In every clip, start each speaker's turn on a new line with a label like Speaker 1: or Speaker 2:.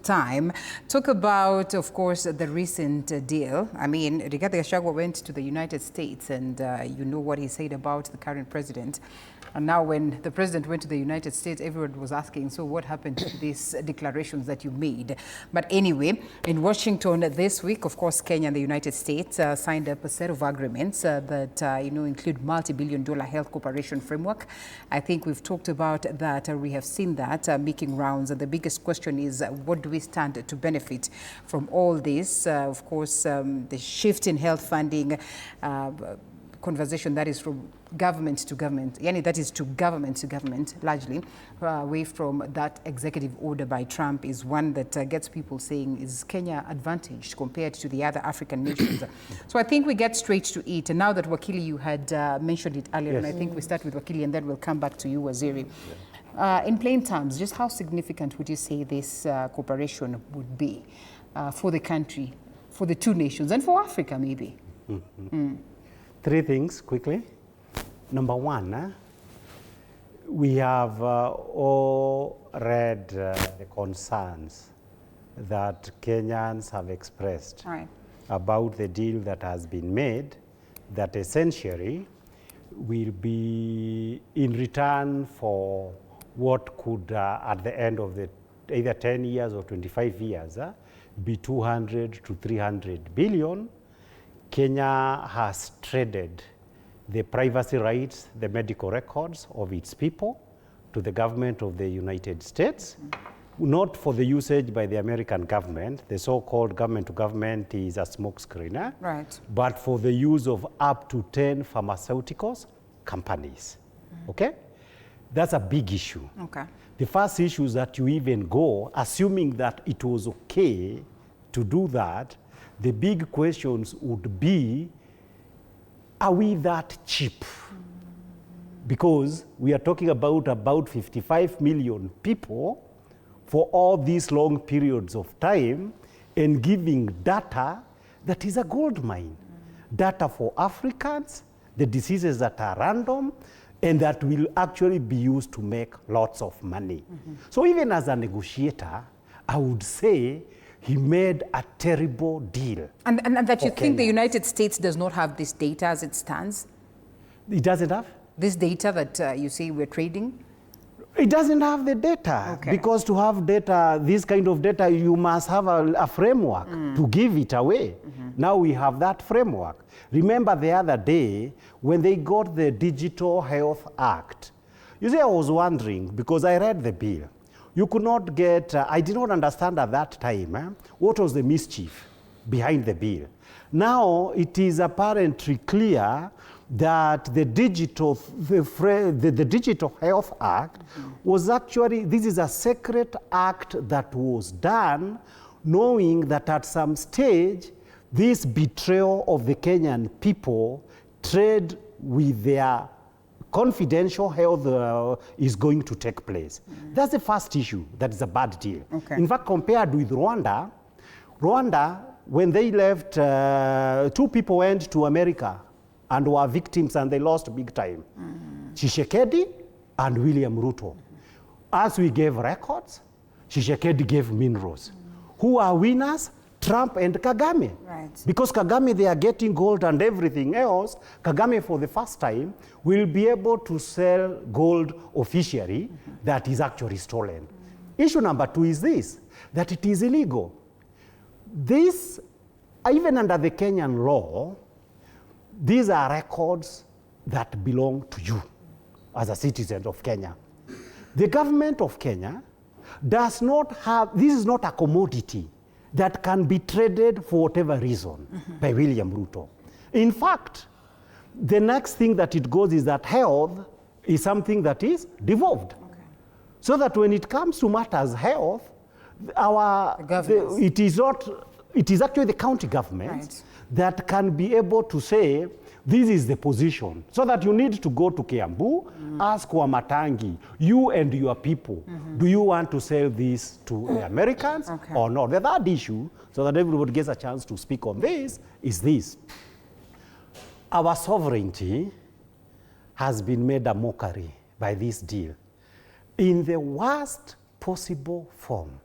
Speaker 1: of time. Talk about, of course, the recent deal. I mean, Rigathi Gachagua went to the United States and you know what he said about the current president. And now when the president went to the United States, everyone was asking, so what happened to these declarations that you made? But anyway, in Washington this week, of course, Kenya and the United States signed up a set of agreements that, include multi-billion-dollar health cooperation framework. I think we've talked about that. We have seen that making rounds. And the biggest question is, what do we stand to benefit from all this? Of course, the shift in health funding, conversation that is from government to government, that is to government largely, away from that executive order by Trump is one that gets people saying, is Kenya advantaged compared to the other African nations? So I think we get straight to it. And now that Wakili, you had mentioned it earlier, yes. And I think we start with Wakili and then we'll come back to you, Waziri. In plain terms, just how significant would you say this cooperation would be for the country, for the two nations, and for Africa maybe?
Speaker 2: Three things quickly. Number one, we have all read the concerns that Kenyans have expressed about the deal that has been made, that essentially will be in return for what could, at the end of the either 10 years or 25 years, be 200 to 300 billion. Kenya has traded the privacy rights, the medical records of its people to the government of the United States, not for the usage by the American government. The so-called government to government is a smokescreen, but for the use of up to 10 pharmaceuticals companies. Okay? That's a big issue. Okay. The first issue is that you even go, assuming that it was okay to do that. The big questions would be, are we that cheap? Because we are talking about 55 million people for all these long periods of time and giving data that is a gold mine. Data for Africans, the diseases that are random, and that will actually be used to make lots of money. So even as a negotiator, I would say, he made a terrible deal.
Speaker 1: And that you think the United States does not have this data as it stands?
Speaker 2: It doesn't have?
Speaker 1: This data that you say we're trading?
Speaker 2: It doesn't have the data. Okay. Because to have data, this kind of data, you must have a framework to give it away. Now we have that framework. Remember the other day, when they got the Digital Health Act, you see, I was wondering, because I read the bill, you could not get, I did not understand at that time, what was the mischief behind the bill. Now it is apparently clear that the Digital Health Act was actually, this is a secret act that was done knowing that at some stage, this betrayal of the Kenyan people trade with their confidential health is going to take place. That's the first issue. That is a bad deal. Okay. In fact, compared with Rwanda, when they left, two people went to America and were victims and they lost big time. Tshisekedi and William Ruto. As we gave records, Tshisekedi gave minerals. Who are winners? Trump and Kagame. Right. Because Kagame, they are getting gold and everything else. Kagame, for the first time, will be able to sell gold officially that is actually stolen. Issue number two is this, that it is illegal. This, even under the Kenyan law, these are records that belong to you as a citizen of Kenya. The government of Kenya does not have, this is not a commodity that can be traded for whatever reason by William Ruto. In fact, the next thing that it goes is that health is something that is devolved. Okay. So that when it comes to matters health, it is actually the county governments that can be able to say, this is the position. So that you need to go to Kiambu, ask Wamatangi, you and your people, do you want to sell this to the Americans or not? The third issue, so that everybody gets a chance to speak on this, is this. Our sovereignty has been made a mockery by this deal in the worst possible form.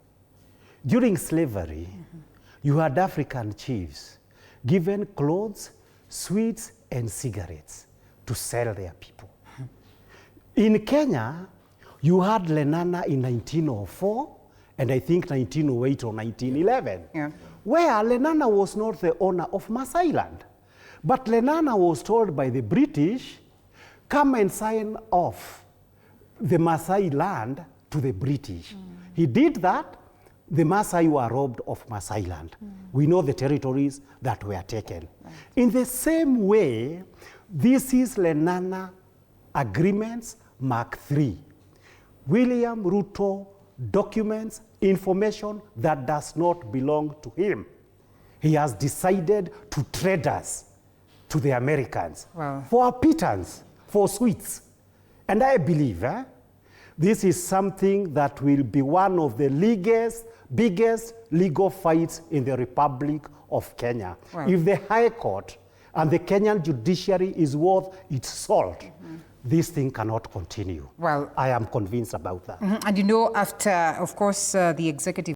Speaker 2: during slavery, you had African chiefs given clothes, sweets, and cigarettes to sell their people. In Kenya, you had Lenana in 1904, and I think 1908 or 1911, where Lenana was not the owner of Maasai land. But Lenana was told by the British, come and sign off the Maasai land to the British. He did that. The Maasai were robbed of Maasai land. We know the territories that were taken. In the same way, this is Lenana Agreements Mark III. William Ruto documents information that does not belong to him. He has decided to trade us to the Americans for a pittance, for sweets. And I believe this is something that will be one of the biggest legal fights in the Republic of Kenya. If the High Court and the Kenyan judiciary is worth its salt, this thing cannot continue. Well, I am convinced about that.
Speaker 1: And you know, after, of course, the executive